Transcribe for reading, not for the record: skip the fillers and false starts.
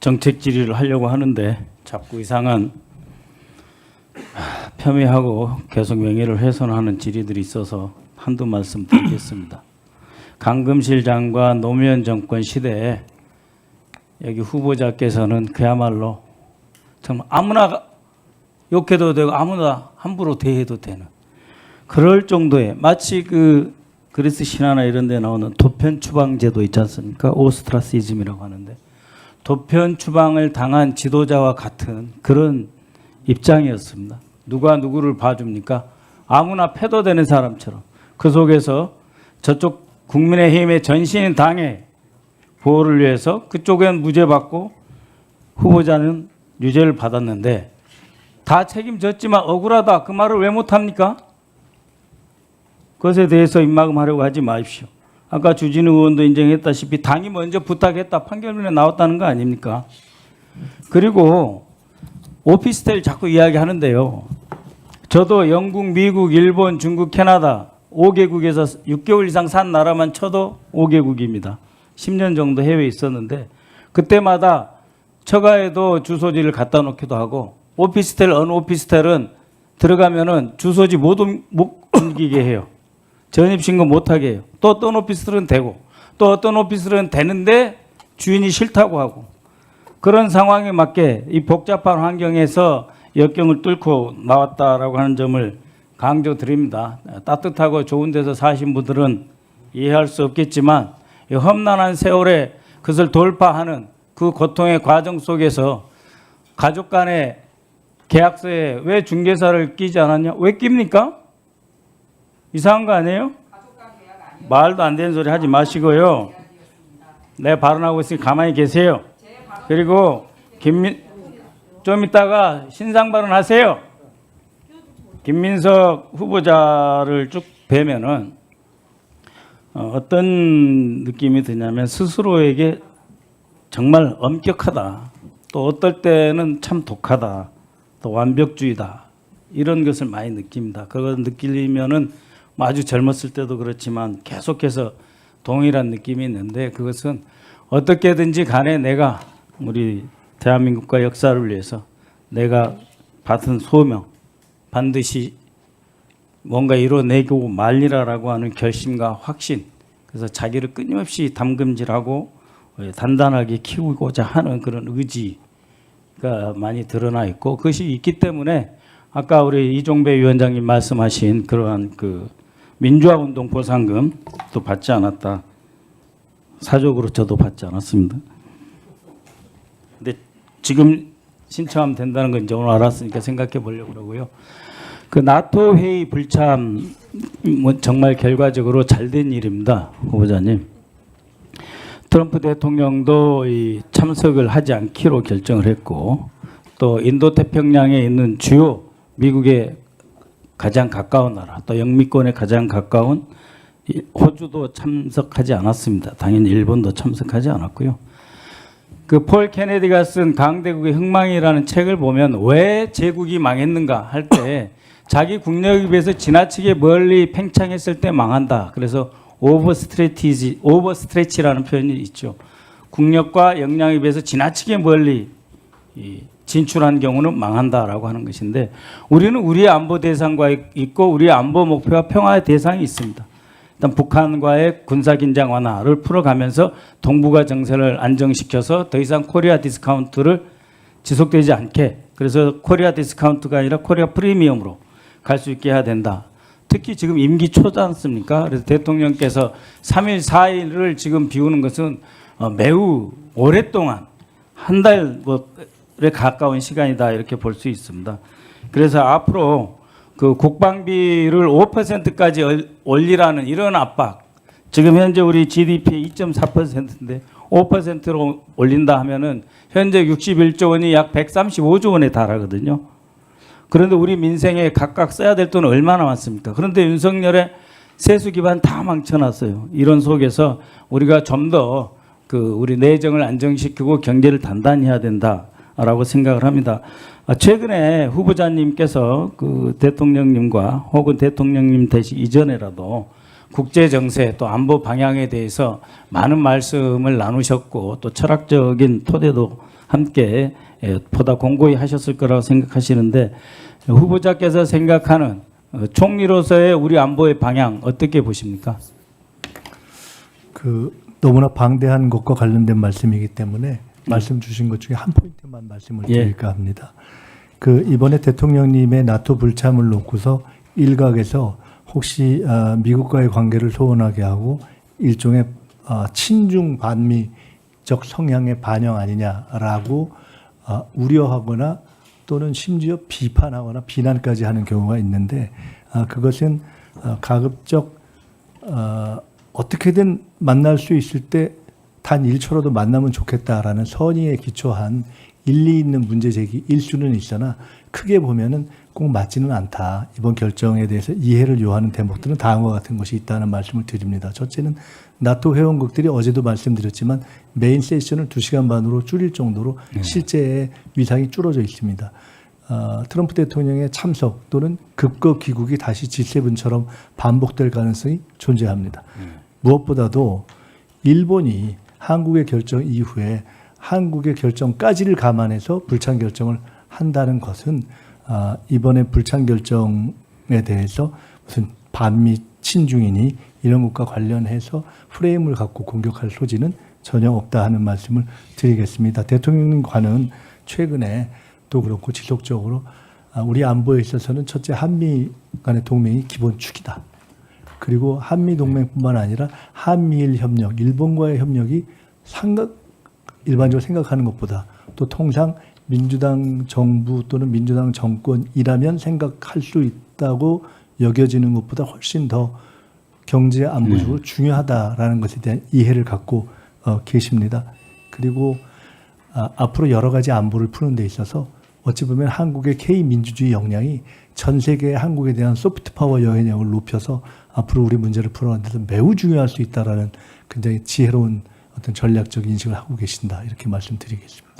정책 질의를 하려고 하는데 자꾸 이상한 폄훼하고 계속 명예를 훼손하는 질의들이 있어서 한두 말씀 드리겠습니다. 강금실 장관 노무현 정권 시대에 여기 후보자께서는 그야말로 정말 아무나 욕해도 되고 아무나 함부로 대해도 되는 그럴 정도의 마치 그 그리스 신화나 이런 데 나오는 도편 추방 제도 있지 않습니까? 오스트라시즘이라고 하는데 도편 추방을 당한 지도자와 같은 그런 입장이었습니다. 누가 누구를 봐줍니까? 아무나 패도 되는 사람처럼 그 속에서 저쪽 국민의힘의 전신 당의 보호를 위해서 그쪽엔 무죄 받고 후보자는 유죄를 받았는데 다 책임졌지만 억울하다 그 말을 왜 못합니까? 그것에 대해서 입막음하려고 하지 마십시오. 아까 주진우 의원도 인정했다시피 당이 먼저 부탁했다 판결문에 나왔다는 거 아닙니까? 그리고 오피스텔 자꾸 이야기하는데요. 저도 영국, 미국, 일본, 중국, 캐나다 5개국에서 6개월 이상 산 나라만 쳐도 5개국입니다. 10년 정도 해외에 있었는데 그때마다 처가에도 주소지를 갖다 놓기도 하고 오피스텔 어느 오피스텔은 들어가면은 주소지 못 옮기게 해요. 전입신고 못하게 해요. 또 어떤 오피스텔은 되고 또 어떤 오피스텔은 되는데 주인이 싫다고 하고 그런 상황에 맞게 이 복잡한 환경에서 역경을 뚫고 나왔다라고 하는 점을 강조드립니다. 따뜻하고 좋은 데서 사신 분들은 이해할 수 없겠지만 이 험난한 세월에 그것을 돌파하는 그 고통의 과정 속에서 가족 간의 계약서에 왜 중개사를 끼지 않았냐? 왜 낍니까? 이상한 거 아니에요? 말도 안 되는 소리 하지 마시고요. 내가 발언하고 있으니 가만히 계세요. 그리고 좀 이따가 신상 발언하세요. 김민석 후보자를 쭉 뵈면은 어떤 느낌이 드냐면 스스로에게 정말 엄격하다. 또 어떨 때는 참 독하다. 또 완벽주의다. 이런 것을 많이 느낍니다. 그걸 느끼려면은 아주 젊었을 때도 그렇지만 계속해서 동일한 느낌이 있는데 그것은 어떻게든지 간에 내가 우리 대한민국과 역사를 위해서 내가 받은 소명 반드시 뭔가 이뤄내고 말리라라고 하는 결심과 확신 그래서 자기를 끊임없이 담금질하고 단단하게 키우고자 하는 그런 의지가 많이 드러나 있고 그것이 있기 때문에 아까 우리 이종배 위원장님 말씀하신 그러한 그 민주화운동 보상금도 받지 않았다. 사적으로 저도 받지 않았습니다. 근데 지금 신청하면 된다는 건 이제 오늘 알았으니까 생각해 보려고 그러고요. 그 나토 회의 불참 정말 결과적으로 잘된 일입니다. 후보자님. 트럼프 대통령도 이 참석을 하지 않기로 결정을 했고 또 인도태평양에 있는 주요 미국의 가장 가까운 나라 또 영미권에 가장 가까운 호주도 참석하지 않았습니다. 당연히 일본도 참석하지 않았고요. 그 폴 케네디가 쓴 강대국의 흥망이라는 책을 보면 왜 제국이 망했는가 할 때 자기 국력에 비해서 지나치게 멀리 팽창했을 때 망한다. 그래서 오버스트레치라는 표현이 있죠. 국력과 역량에 비해서 지나치게 멀리 진출한 경우는 망한다라고 하는 것인데 우리는 우리의 안보 대상과 있고 우리의 안보 목표와 평화의 대상이 있습니다. 일단 북한과의 군사긴장 완화를 풀어가면서 동북아 정세를 안정시켜서 더 이상 코리아 디스카운트를 지속되지 않게 그래서 코리아 디스카운트가 아니라 코리아 프리미엄으로 갈 수 있게 해야 된다. 특히 지금 임기 초지 않습니까? 그래서 대통령께서 3일, 4일을 지금 비우는 것은 매우 오랫동안 한 달에 가까운 시간이다 이렇게 볼 수 있습니다. 그래서 앞으로 그 국방비를 5%까지 올리라는 이런 압박 지금 현재 우리 GDP의 2.4%인데 5%로 올린다 하면은 현재 61조 원이 약 135조 원에 달하거든요. 그런데 우리 민생에 각각 써야 될 돈은 얼마나 많습니까? 그런데 윤석열의 세수 기반 다 망쳐놨어요. 이런 속에서 우리가 좀 더 그 우리 내정을 안정시키고 경제를 단단히 해야 된다라고 생각을 합니다. 최근에 후보자님께서 그 대통령님과 혹은 대통령님 되시 이전에라도 국제 정세 또 안보 방향에 대해서 많은 말씀을 나누셨고 또 철학적인 토대도 함께 보다 공고히 하셨을 거라고 생각하시는데 후보자께서 생각하는 총리로서의 우리 안보의 방향 어떻게 보십니까? 너무나 방대한 것과 관련된 말씀이기 때문에 말씀 주신 것 중에 한 포인트만 말씀을 드릴까 합니다. 이번에 대통령님의 나토 불참을 놓고서 일각에서 혹시 미국과의 관계를 소원하게 하고 일종의 친중 반미적 성향의 반영 아니냐라고 우려하거나 또는 심지어 비판하거나 비난까지 하는 경우가 있는데 그것은 가급적 어떻게든 만날 수 있을 때 단 1초라도 만나면 좋겠다라는 선의에 기초한 일리 있는 문제 제기일 수는 있으나 크게 보면은 꼭 맞지는 않다. 이번 결정에 대해서 이해를 요하는 대목들은 다음과 같은 것이 있다는 말씀을 드립니다. 첫째는 나토 회원국들이 어제도 말씀드렸지만 메인 세션을 2시간 반으로 줄일 정도로 실제 위상이 줄어져 있습니다. 트럼프 대통령의 참석 또는 급거 귀국이 다시 G7처럼 반복될 가능성이 존재합니다. 무엇보다도 일본이 한국의 결정 이후에 한국의 결정까지를 감안해서 불참 결정을 한다는 것은 이번에 불참 결정에 대해서 무슨 반미 친중이니 이런 것과 관련해서 프레임을 갖고 공격할 소지는 전혀 없다 하는 말씀을 드리겠습니다. 대통령과는 최근에 또 그렇고 지속적으로 우리 안보에 있어서는 첫째 한미 간의 동맹이 기본 축이다. 그리고 한미 동맹뿐만 아니라 한미일 협력, 일본과의 협력이 일반적으로 생각하는 것보다 또 통상 민주당 정부 또는 민주당 정권이라면 생각할 수 있다고 여겨지는 것보다 훨씬 더 경제 안보적으로 중요하다라는 것에 대한 이해를 갖고 계십니다. 그리고 앞으로 여러 가지 안보를 푸는 데 있어서 어찌 보면 한국의 K민주주의 역량이 전 세계의 한국에 대한 소프트 파워 영향력을 높여서 앞으로 우리 문제를 풀어가는 데서 매우 중요할 수 있다라는 굉장히 지혜로운 어떤 전략적 인식을 하고 계신다. 이렇게 말씀드리겠습니다.